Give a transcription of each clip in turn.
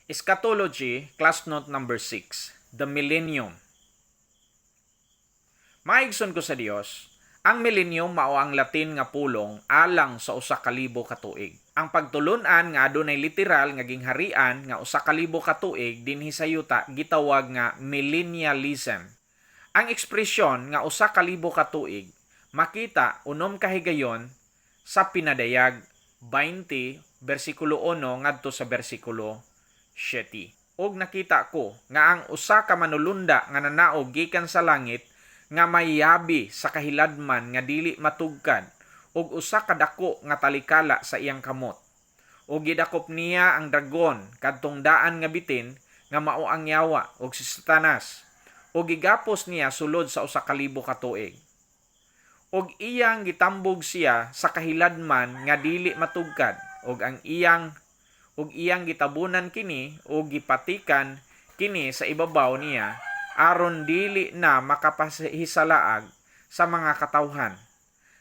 Eschatology, class note number 6, the millennium. Maigson ko sa Dios, ang millennium mao ang Latin nga pulong alang sa usa ka libo ka tuig. Ang pagtulun-an nga adunay literal nga gingharian nga usa ka libo ka tuig dinhi sa yuta gitawag nga millennialism. Ang ekspresyon nga usa ka libo ka tuig makita unom ka higayon sa pinadayag 20 bersikulo 1 ngadto sa bersikulo 7. Og nakita ko nga ang usa ka manulunda nga nanaog gikan sa langit nga mayabi sa kahiladman nga dili matugkad og usa ka dako nga talikala sa iyang kamot. Og gidakop niya ang dragon kadtong daan nga bitin nga mao ang yawa og si Satanas. Og gigapos niya sulod sa usa ka libo ka tuig. Og iyang gitambog siya sa kahiladman nga dili matugkad og iyang gitabunan kini o gipatikan kini sa ibabaw niya aron dili na makapahisalaag sa mga katawhan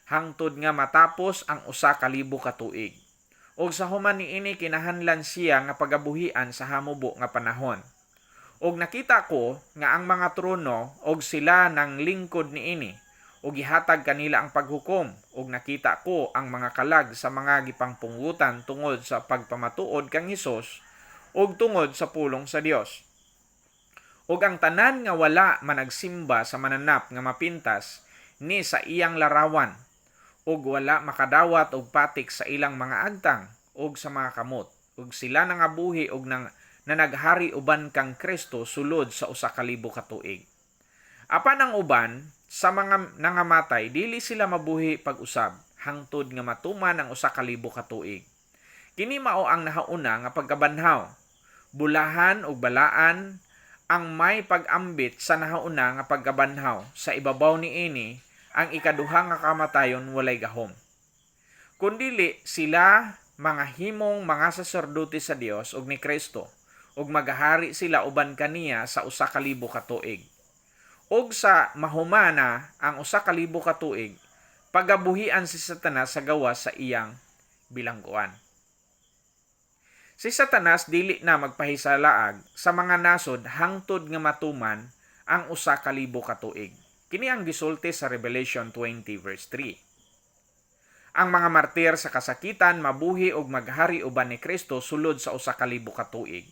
hangtod nga matapos ang usa ka libo ka tuig. Og sa human niini kinahanglan siya nga pagabuhian sa hamubo nga panahon. Og nakita ko nga ang mga trono og sila nang lingkod niini og gihatag kanila ang paghukom og nakita ko ang mga kalag sa mga gipangpungutan tungod sa pagpamatuod kang Hesus og tungod sa pulong sa Dios. Og ang tanan nga wala managsimba sa mananap nga mapintas ni sa iyang larawan og wala makadawat og patik sa ilang mga agtang og sa mga kamot og sila nangabuhi og naghari uban kang Kristo sulod sa usa ka libo ka tuig. Apan ang uban sa mga nangamatay, dili sila mabuhi pag-usab, hangtod nga matuman ang usa ka libo ka tuig. Kini mao ang nahauna nga pagkabanhaw. Bulahan ug balaan ang may pag-ambit sa nahauna nga pagkabanhaw. Sa ibabaw niini, ang ikaduha nga kamatayon walay gahom. Kundili sila mga himong mga saserdote sa Dios ug ni Kristo, ug magahari sila uban kaniya sa usa ka libo ka tuig. Og sa mahumana ang usa ka libo ka tuig, pagabuhian si Satanas sa gawas sa iyang bilangguan. Si Satanas dili na magpahisalaag sa mga nasod hangtod nga matuman ang usa ka libo ka tuig. Kini ang gisulti sa Revelation 20 verse 3. Ang mga martir sa kasakitan mabuhi og maghari uban ni Kristo sulod sa usa ka libo ka tuig.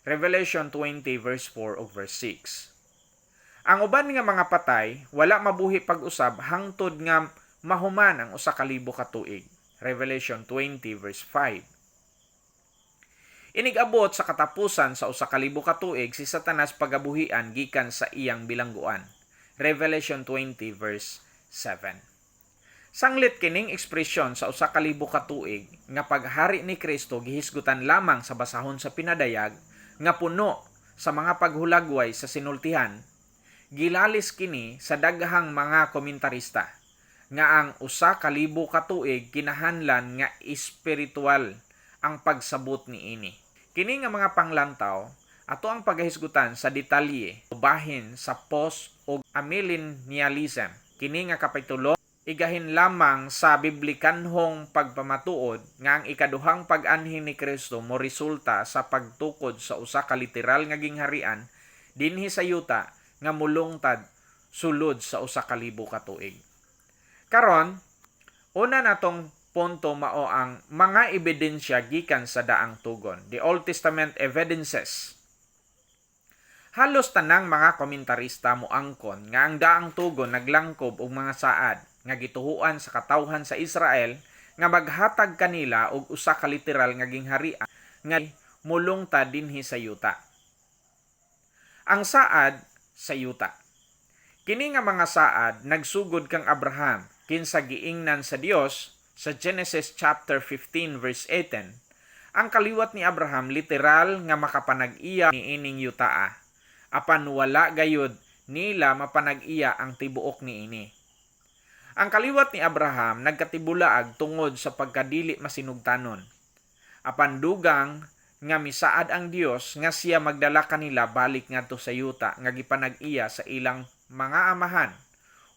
Revelation 20 verse 4 ug verse 6. Ang uban nga mga patay wala mabuhi pag-usab hangtod nga mahuman ang usa ka libo ka tuig. Revelation 20 verse 5. Inigabot sa katapusan sa usa ka libo ka tuig si Satanas pagabuhian gikan sa iyang bilangguan. Revelation 20 verse 7. Sanglit kining ekspresyon sa usa ka libo ka tuig nga paghari ni Kristo gihisgutan lamang sa basahon sa pinadayag nga puno sa mga paghulagway sa sinultihan. Gilalis kini sa daghang mga komentarista nga ang usa ka libo ka tuig kinahanglan nga espiritual ang pagsabot niini. Kini nga mga panglantaw ato ang pagahisgutan sa detalye bahin sa post o amillennialism. Kini nga kapitulo igahin lamang sa biblikanhong pagpamatuod nga ang ikaduhang pag-anhi ni Kristo mo resulta sa pagtukod sa usa ka literal nga gingharian dinhi sa yuta nga mulungtad sulod sa usa ka libo ka tuig. Karon, una natong punto mao ang mga ebidensya gikan sa daang tugon, the Old Testament evidences. Halos tanang mga komentarista moangkon nga ang daang tugon naglangkob og mga saad nga gituhuan sa katawhan sa Israel nga maghatag kanila og usa ka literal nga gingharian nga mulungtad dinhi sa yuta. Ang saad sa yuta. Kini nga mga saad nagsugod kang Abraham kinsa giingnan sa Dios sa Genesis chapter 15 verse 18. Ang kaliwat ni Abraham literal nga makapanag-iya niining yutaa. Apan wala gayud nila mapanag-iya ang tibuok niini. Ang kaliwat ni Abraham nagkatibulaag tungod sa pagkadili masinugtanon. Apan dugang nga misaad ang Dios nga siya magdala kanila balik ngadto sa yuta nga gipanag-iya sa ilang mga amahan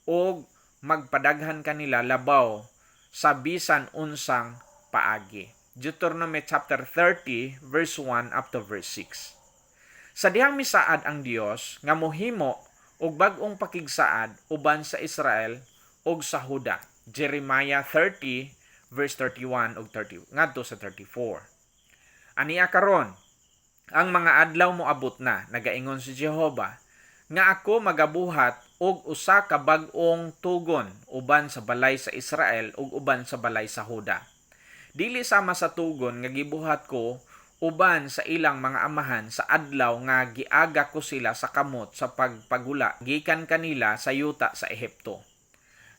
o magpadaghan kanila labaw sa bisan unsang paagi. Deuteronomy chapter 30 verse 1 up to verse 6. Sa dihang misaad ang Dios nga mohimo og bag-ong pakigsaad uban sa Israel ug sa Huda. Jeremiah 30 verse 31 ug 30 ngadto sa 34. Aniya karon, ang mga adlaw moabot na, nagaingon si Jehova, nga ako magabuhat og usa ka bag-ong tugon uban sa balay sa Israel ug uban sa balay sa Huda. Dili sama sa tugon nga gibuhat ko uban sa ilang mga amahan sa adlaw nga giaga ko sila sa kamot sa pagpagula gikan kanila sa yuta sa Ehipto.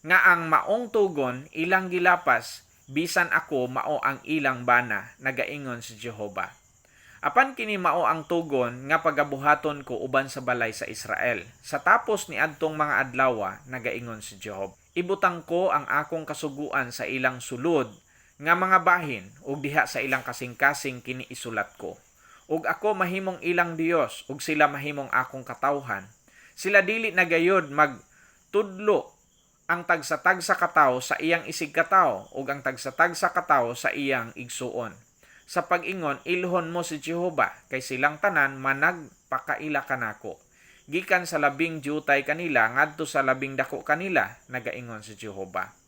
Nga ang maong tugon ilang gilapas bisan ako mao ang ilang bana, nagaingon si Jehova. Apan kini mao ang tugon nga pagabuhaton ko uban sa balay sa Israel. Sa tapos ni adtong mga adlawa, nagaingon si Jehova. Ibutang ko ang akong kasuguan sa ilang sulod nga mga bahin ug diha sa ilang kasing-kasing kini isulat ko. Ug ako mahimong ilang Dios ug sila mahimong akong katawhan. Sila dili nagayod magtudlo ang tagsa-tagsa katawo sa iyang isig katawo ug ang tagsa-tagsa katawo sa iyang igsuon. Sa pag-ingon, ilhon mo si Jehova, kay silang tanan managpakaila kanako. Gikan sa labing diutay kanila, ngadto sa labing dako kanila, nagaingon si Jehova.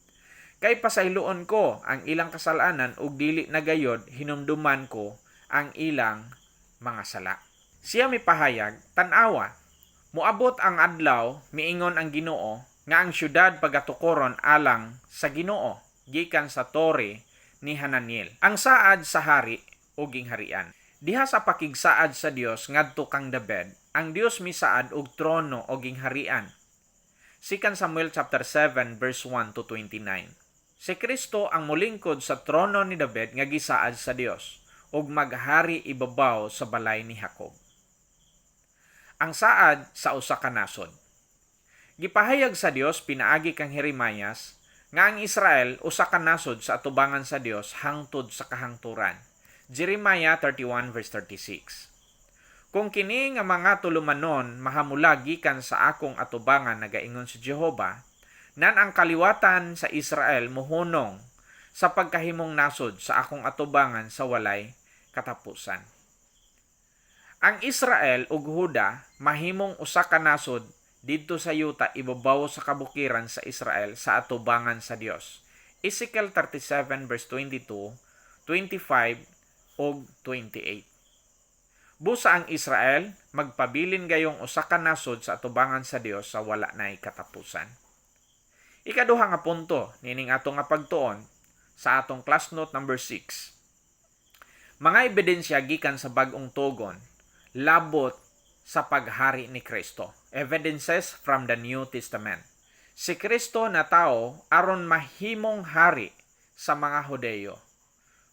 Kay pasayloon ko ang ilang kasalanan ug dili nagayod, hinumduman ko ang ilang mga sala. Siya mipahayag, tan-awa, muabot ang adlaw, miingon ang Ginoo, nga ang syudad pagatukoron alang sa Ginoo, gikan sa tore ni Hananiel. Ang saad sa hari o gingharian. Diha sa pakigsaad sa Dios ngadto kang David, ang Dios misaad og trono o gingharian. Sikan Samuel chapter 7 verse 1 to 29. Si Kristo ang molingkod sa trono ni David nga gisaad sa Dios ug maghari ibabaw sa balay ni Jacob. Ang saad sa usa ka nasod. Gipahayag sa Dios pinaagi kang Jeremias nga ang Israel usa ka nasod sa atubangan sa Dios hangtod sa kahangturan. Jeremiah 31 verse 36. Kung kini nga mga tulumanon mahamula gikan sa akong atubangan, nagaingon si Jehova, nan ang kaliwatan sa Israel mohunong sa pagkahimong nasod sa akong atubangan sa walay katapusan. Ang Israel ug Huda mahimong usa ka nasod didto sa yuta ibabaw sa kabukiran sa Israel sa atubangan sa Dios. Ezekiel 37 verse 22, 25 ug 28. Busa ang Israel magpabilin gayong usa ka nasod sa atubangan sa Dios sa wala nay katapusan. Ikaduha nga punto nining atong nga pagtuon sa atong class note number 6. Mga ebidensya gikan sa bag-ong tugon labot sa paghari ni Kristo. Evidences from the New Testament. Si Kristo na tao aron mahimong hari sa mga Hudeyo.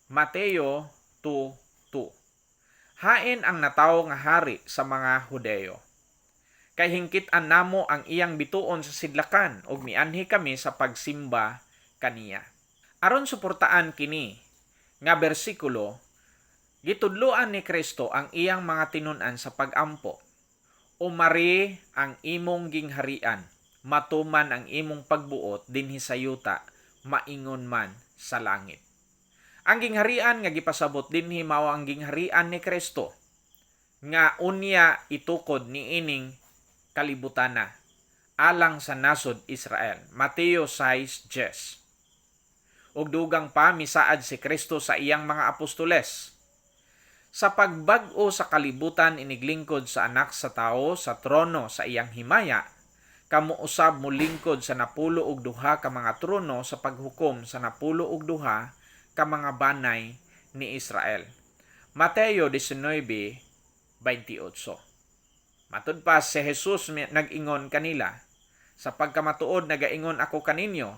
Mateo 2:2. Hain ang natawo nga hari sa mga Hudeyo. Kay hingkit-an namo ang iyang bituon sa sidlakan ug mianhi kami sa pagsimba kaniya. Aron suportaan kini nga bersikulo, gitudloan ni Kristo ang iyang mga tinun-an sa pag-ampo. Umari ang imong gingharian, matuman ang imong pagbuot dinhi sa yuta, maingon man sa langit. Ang gingharian nga gipasabot dinhi mao ang gingharian ni Kristo, nga unya itukod niining kalibutana alang sa nasod Israel. Mateo 6:10. Ug dugang pa misaad si Kristo sa iyang mga apostoles. Sa pagbag-o sa kalibutan iniglingkod sa anak sa tao sa trono sa iyang himaya, kamo usab molingkod sa napulo og duha ka mga trono sa paghukom sa napulo og duha ka mga banay ni Israel. Mateo 19:28. Matud pa si Jesus nag-ingon kanila, sa pagkamatuod nagaingon ako kaninyo,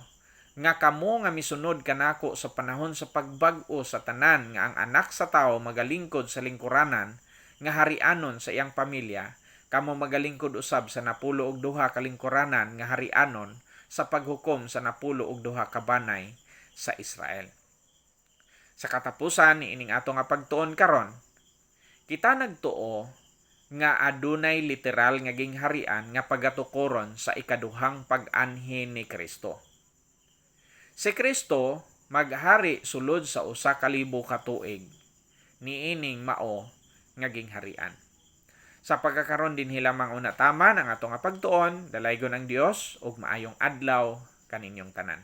nga kamo nga misunod kanako sa panahon sa pagbag-o sa tanan nga ang anak sa tao magalingkod sa lingkuranan nga harianon sa iyang pamilya, kamo magalingkod usab sa napulo og duha ka lingkuranan nga harianon sa paghukom sa napulo og duha ka banay sa Israel. Sa katapusan ni ining ato nga pagtuon karon, kita nagtuo nga adunay literal nga gingharian nga pagatukoron sa ikaduhang pag-anhi ni Kristo. Si Kristo maghari sulod sa 1,000 ka tuig. Niining mao nga gingharian. Sa pagkakaroon din hilamang una taman ang atong pagtuon, dalaygon ang Dios ug maayong adlaw kaninyong tanan.